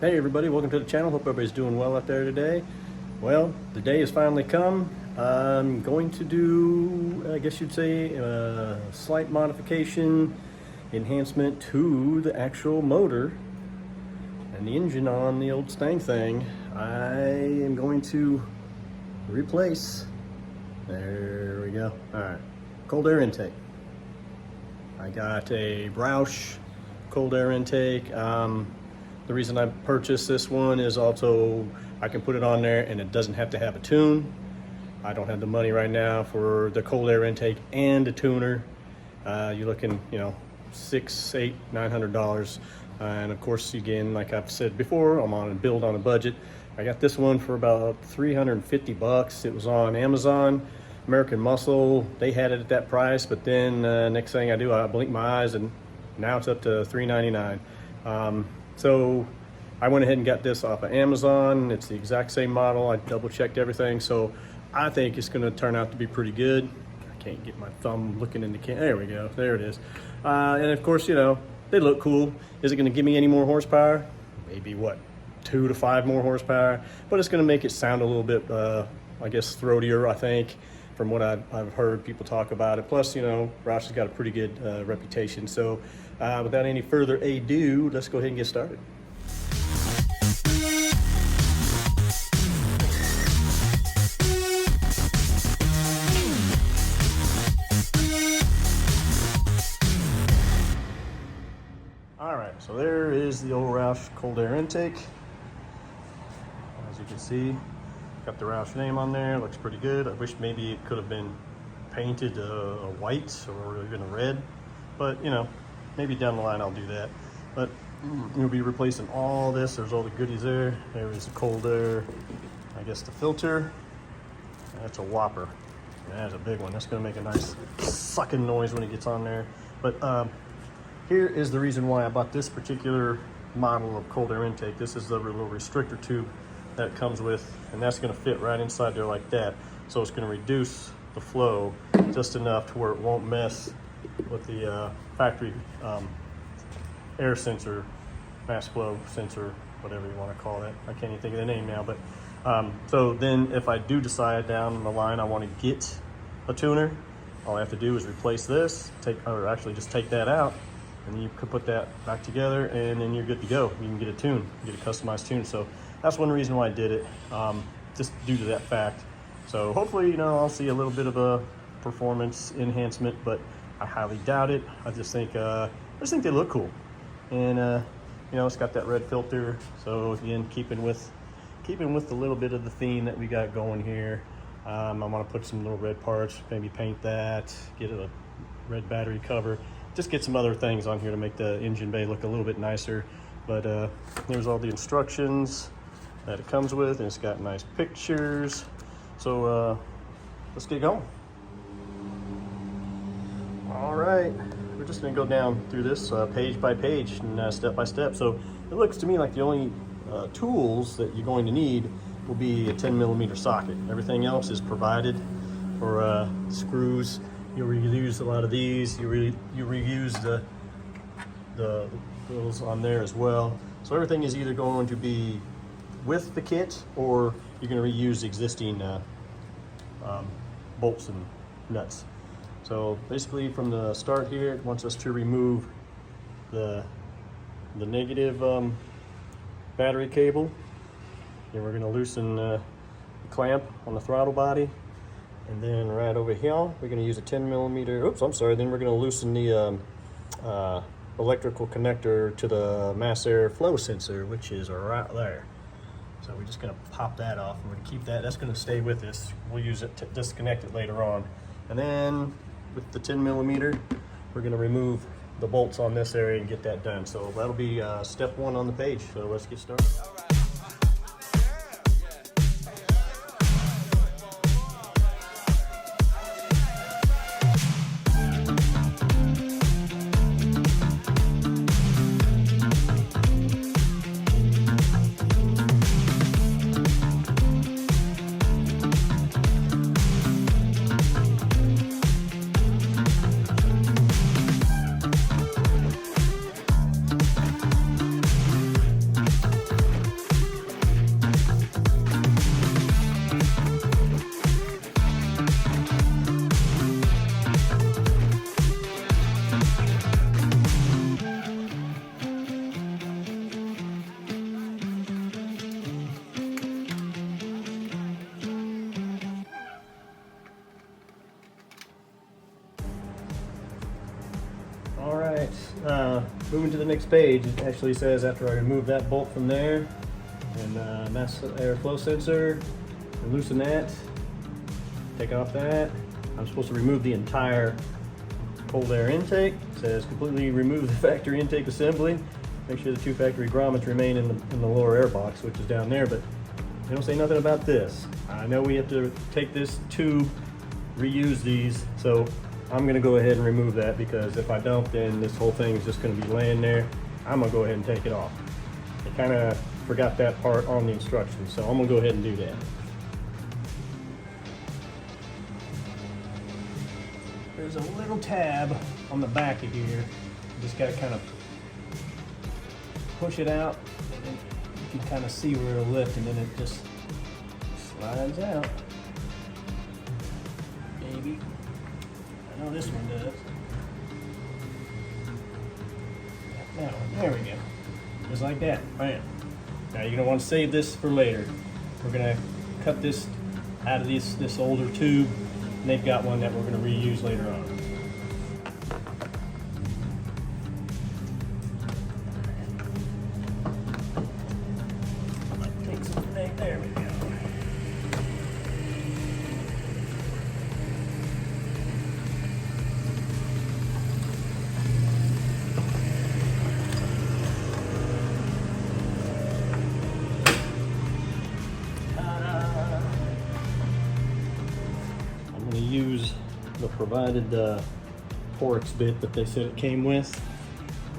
Hey everybody, welcome to the channel. Hope everybody's doing well out there today. Well, the day has finally come. I'm going to do, I guess you'd say, a slight modification, enhancement to the actual motor and the engine on the old Mustang thing. I am going to replace, there we go, alright, cold air intake. I got a Roush cold air intake. The reason I purchased this one is also I can put it on there and it doesn't have to have a tune. I don't have the money right now for the cold air intake and a tuner. You're looking, $600, $800, $900. And of course, again, like I've said before, I'm on a build on a budget. I got this one for about 350 bucks. It was on Amazon, American Muscle. They had it at that price, but then next thing I do, I blink my eyes and now it's up to $399. So I went ahead and got this off of Amazon. It's the exact same model. I double checked everything. So I think it's gonna turn out to be pretty good. I can't get my thumb looking in the can. There we go, there it is. And of course, they look cool. Is it gonna give me any more horsepower? Maybe what, 2 to 5 more horsepower, but it's gonna make it sound a little bit, I guess, throatier, I think, from what I've heard people talk about it. Plus, Roush has got a pretty good reputation. So without any further ado, let's go ahead and get started. All right, so there is the old Roush cold air intake. As you can see, got the Roush name on there, looks pretty good. I wish maybe it could have been painted a white or even a red, but maybe down the line I'll do that. But we'll be replacing all this. There's all the goodies there. There is the cold air, I guess the filter. That's a whopper. That's a big one. That's gonna make a nice sucking noise when it gets on there. But here is the reason why I bought this particular model of cold air intake. This is the little restrictor tube that it comes with, and that's going to fit right inside there like that. So it's going to reduce the flow just enough to where it won't mess with the factory air sensor, mass flow sensor, whatever you want to call it. I can't even think of the name now, but so then if I do decide down the line I want to get a tuner, all I have to do is replace this, actually just take that out, and then you could put that back together and then you're good to go. You can get a tune, get a customized tune. So that's one reason why I did it, just due to that fact. So hopefully, I'll see a little bit of a performance enhancement, but I highly doubt it. I just think they look cool. And it's got that red filter. So again, keeping with the little bit of the theme that we got going here. I'm gonna put some little red parts, maybe paint that, get a red battery cover. Just get some other things on here to make the engine bay look a little bit nicer. But there's all the instructions that it comes with, and it's got nice pictures. So let's get going. All right, we're just gonna go down through this page by page and step by step. So it looks to me like the only tools that you're going to need will be a 10mm socket. Everything else is provided for screws. You reuse a lot of these. You reuse the those on there as well. So everything is either going to be with the kit, or you're going to reuse existing bolts and nuts. So basically, from the start here, it wants us to remove the negative battery cable. Then we're going to loosen the clamp on the throttle body. And then right over here, we're going to use a 10mm, oops, I'm sorry, then we're going to loosen the electrical connector to the mass air flow sensor, which is right there. So we're just going to pop that off, and we're going to keep that. That's going to stay with us. We'll use it to disconnect it later on. And then with the 10mm, we're going to remove the bolts on this area and get that done. So that'll be step 1 on the page. So let's get started. moving to the next page, it actually says after I remove that bolt from there and mass airflow sensor, and loosen that, take off that, I'm supposed to remove the entire cold air intake. It says completely remove the factory intake assembly. Make sure the 2 factory grommets remain in the lower air box, which is down there, but they don't say nothing about this. I know we have to take this tube, reuse these, so I'm gonna go ahead and remove that, because if I don't, then this whole thing is just gonna be laying there. I'm gonna go ahead and take it off. I kinda forgot that part on the instructions, so I'm gonna go ahead and do that. There's a little tab on the back of here. You just gotta kind of push it out, and then you can kind of see where it'll lift, and then it just slides out. Maybe. I know this one does. That one, there we go. Just like that, bam. Now you're gonna want to save this for later. We're gonna cut this out of this older tube, and they've got one that we're gonna reuse later on. Take some snake, there we go. Use the provided Porix bit that they said it came with.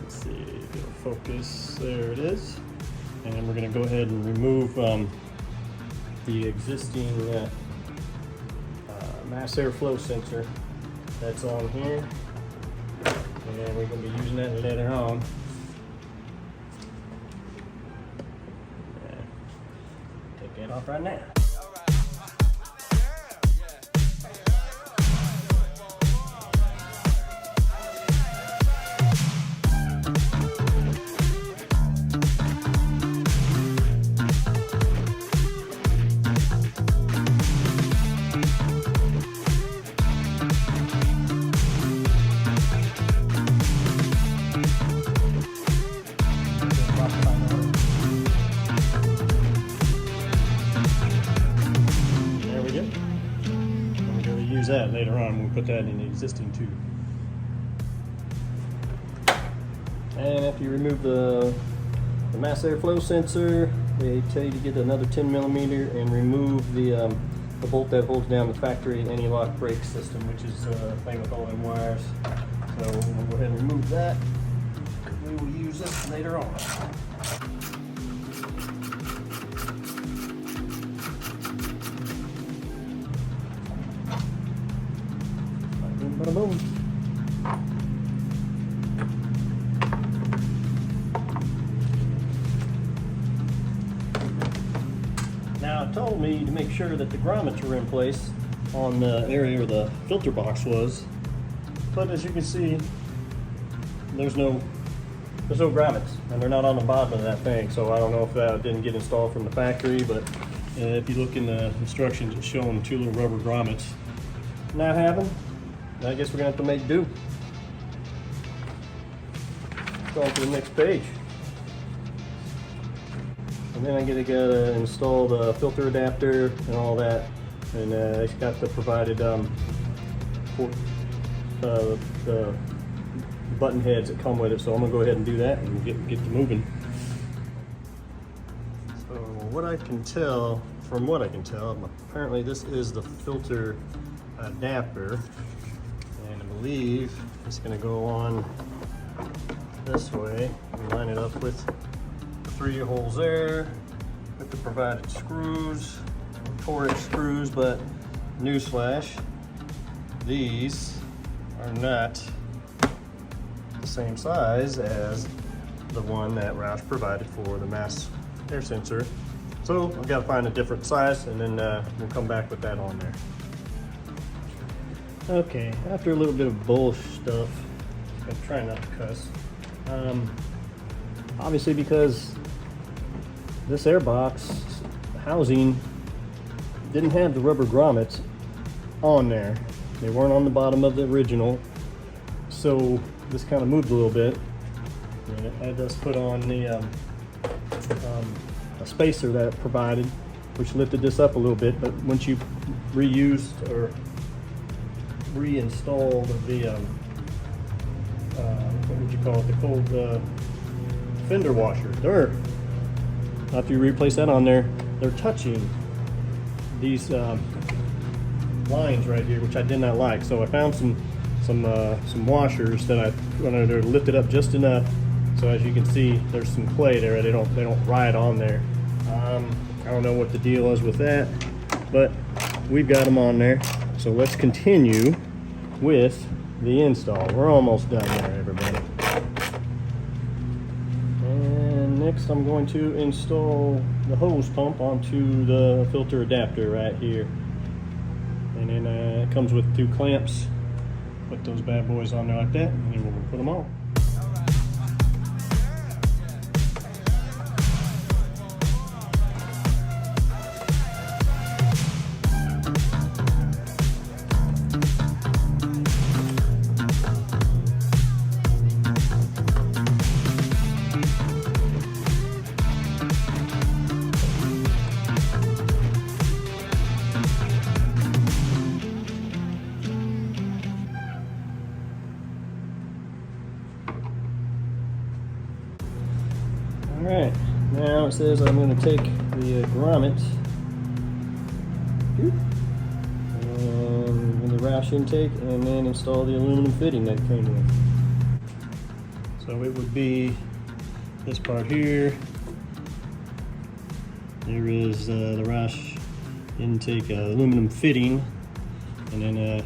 Let's see, it'll focus, there it is. And we're going to go ahead and remove the existing mass airflow sensor that's on here. And we're going to be using that later on. Take that off right now. That later on when we put that in the existing tube. And after you remove the mass airflow sensor, they tell you to get another 10mm and remove the bolt that holds down the factory anti-lock brake system, which is the thing with all them wires. So we'll go ahead and remove that. We will use this later on. Bada boom. Now it told me to make sure that the grommets were in place on the area where the filter box was, but as you can see, there's no grommets, and they're not on the bottom of that thing. So I don't know if that didn't get installed from the factory, but if you look in the instructions, it's showing 2 little rubber grommets. Not having. I guess we're gonna have to make do. Go on to the next page. And then I gotta install the filter adapter and all that. And it's got the provided the button heads that come with it. So I'm gonna go ahead and do that and get to moving. So what I can tell, from what I can tell, apparently this is the filter adapter. I believe it's going to go on this way. We line it up with 3 holes there with the provided screws, Porix screws, but newsflash, these are not the same size as the one that Roush provided for the mass air sensor. So I've got to find a different size, and then we'll come back with that on there. Okay, after a little bit of bull stuff, I'm trying not to cuss. Obviously, because this airbox housing didn't have the rubber grommets on there. They weren't on the bottom of the original. So this kind of moved a little bit. And it had us put on the a spacer that it provided, which lifted this up a little bit. But once you reused or reinstalled the what would you call it, the cold fender washer, after you replace that on there, they're touching these lines right here, which I did not like. So I found some washers that I wanted to lift it up just enough. So as you can see, there's some play there. They don't ride on there. I don't know what the deal is with that, but we've got them on there. So let's continue with the install. We're almost done there, everybody. And next I'm going to install the hose pump onto the filter adapter right here. And then it comes with 2 clamps. Put those bad boys on there like that, and then we'll put them on. Alright, now it says I'm going to take the grommet and the Roush intake and then install the aluminum fitting that came with. So it would be this part here. There is the Roush intake aluminum fitting, and then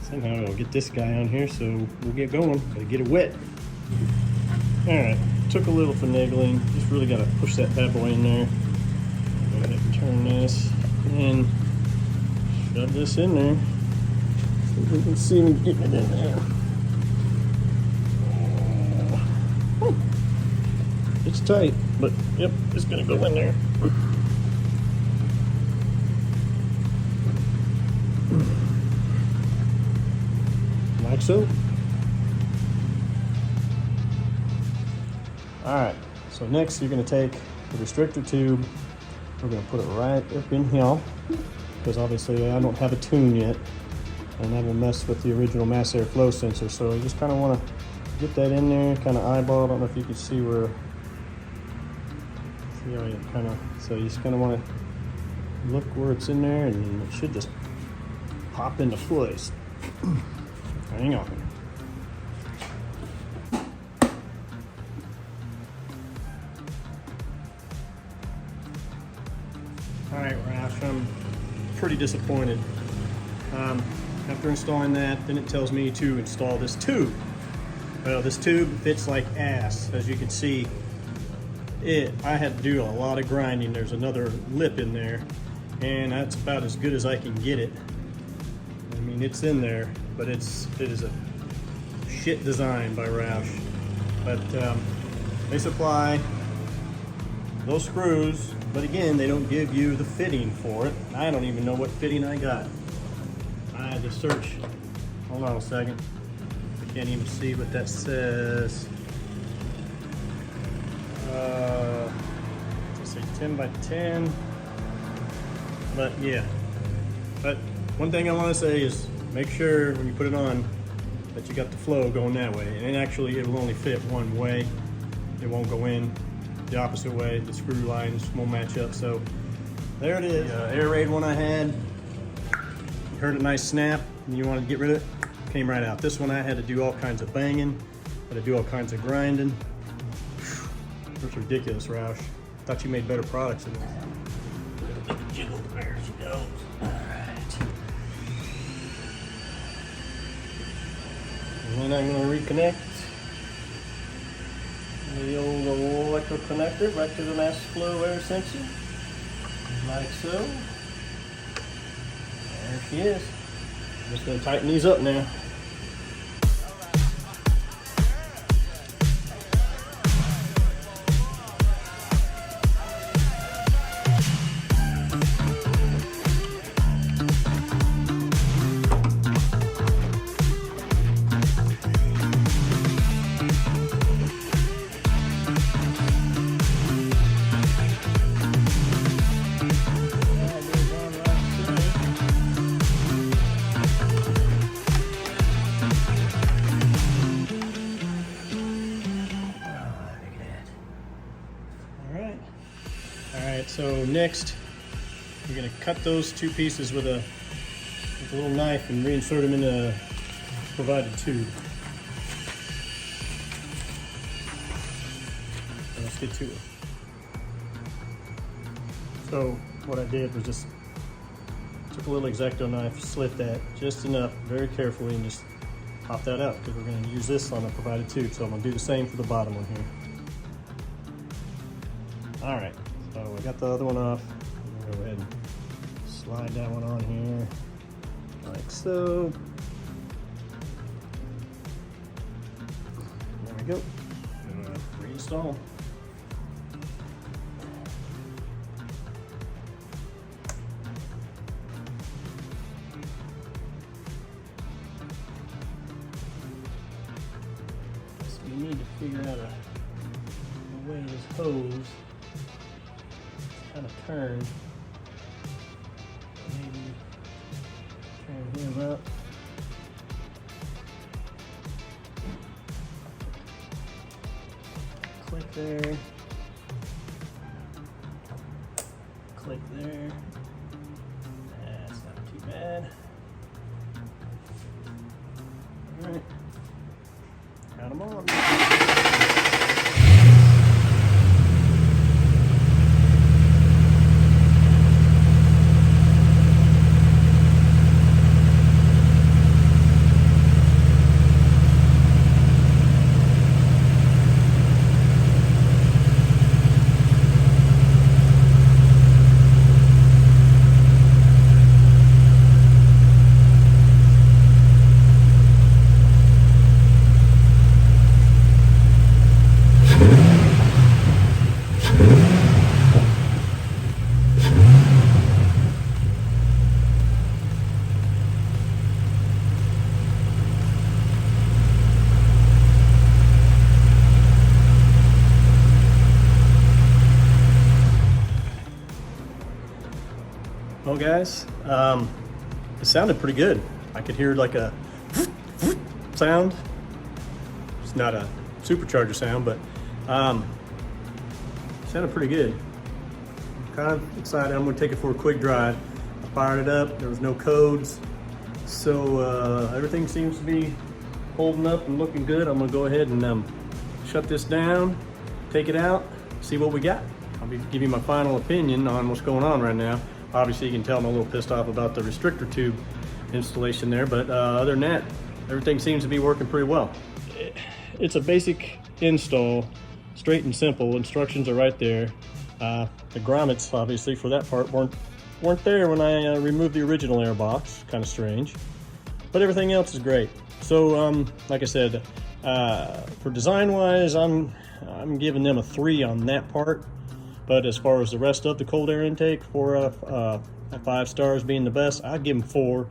somehow I'll get this guy on here, so we'll get going. Gotta get it wet. Alright. Took a little finagling, just really got to push that bad boy in there. Go ahead and turn this and shove this in there. So we can see me getting it in there. Oh, it's tight, but yep, it's going to go in there. Like so. Alright, so next you're going to take the restrictor tube, we're going to put it right up in here, because obviously I don't have a tune yet, and that will mess with the original mass airflow sensor. So you just kind of want to get that in there, kind of eyeball. I don't know if you can see where, so you just kind of want to look where it's in there, and it should just pop into place. Hang on. Alright, Roush, I'm pretty disappointed. After installing that, then it tells me to install this tube. Well, this tube fits like ass. As you can see, I had to do a lot of grinding. There's another lip in there, and that's about as good as I can get it. I mean, it's in there, but it is a shit design by Roush. But they supply those screws, but again, they don't give you the fitting for it. I don't even know what fitting I got. I had to search. Hold on a second. I can't even see what that says. Let's say 10 by 10. But yeah. But one thing I want to say is make sure when you put it on that you got the flow going that way. And actually, it will only fit one way. It won't go in the opposite way. The screw lines won't match up. So there it is. The air raid one I had, you heard a nice snap and you wanted to get rid of it, came right out. This one I had to do all kinds of banging, had to do all kinds of grinding. It's ridiculous, Roush. Thought you made better products than this. Jiggle, there she goes. All right. And then I'm going to reconnect the old electrical connector back to the mass flow air sensor, like so. There she is. I'm just going to tighten these up now. All right, so next you're gonna cut those two pieces with a little knife and reinsert them in the provided tube. So let's get to it. So what I did was just took a little X-Acto knife, slit that just enough, very carefully, and just pop that out because we're going to use this on the provided tube. So I'm going to do the same for the bottom one here. All right, so I got the other one off. I'm going to go ahead and slide that one on here like so. There we go. And reinstall. You need to figure out a way this hose kind of turns. Maybe turn him up. Click there. Click there. That's not too bad. All right. Count them on. Well guys, it sounded pretty good. I could hear like a sound. It's not a supercharger sound, but it sounded pretty good. I'm kind of excited. I'm gonna take it for a quick drive. I fired it up, there was no codes. So everything seems to be holding up and looking good. I'm gonna go ahead and shut this down, take it out, see what we got. I'll give you my final opinion on what's going on right now. Obviously you can tell I'm a little pissed off about the restrictor tube installation there, but other than that, everything seems to be working pretty well. It's a basic install, straight and simple. Instructions are right there. The grommets, obviously, for that part weren't there when I removed the original air box. Kind of strange, but everything else is great. So like I said, for design wise, I'm giving them a 3 on that part. But as far as the rest of the cold air intake, for 5 stars being the best, I'd give them 4,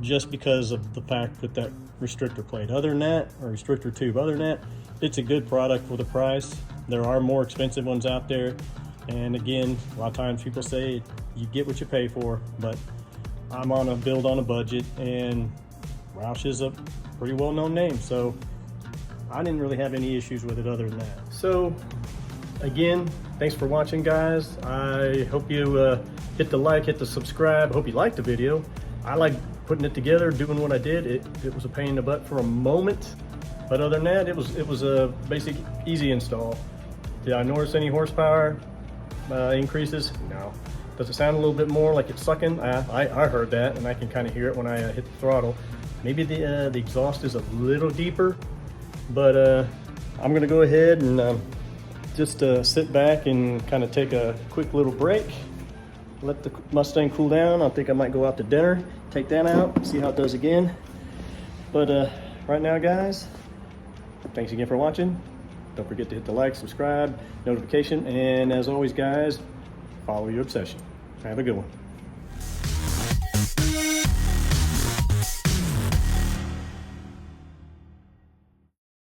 just because of the fact with that restrictor plate. Other than that, or restrictor tube, other than that, it's a good product for the price. There are more expensive ones out there. And again, a lot of times people say you get what you pay for, but I'm on a build on a budget, and Roush is a pretty well-known name. So I didn't really have any issues with it other than that. So again, thanks for watching, guys. I hope you hit the like, hit the subscribe. I hope you liked the video. I like putting it together, doing what I did. It was a pain in the butt for a moment, but other than that, it was a basic, easy install. Did I notice any horsepower increases? No. Does it sound a little bit more like it's sucking? I heard that, and I can kind of hear it when I hit the throttle. Maybe the exhaust is a little deeper, but I'm gonna go ahead and just sit back and kind of take a quick little break, let the Mustang cool down. I think I might go out to dinner, take that out, see how it does again. But right now, guys, thanks again for watching. Don't forget to hit the like, subscribe, notification, and as always, guys, follow your obsession. Have a good one.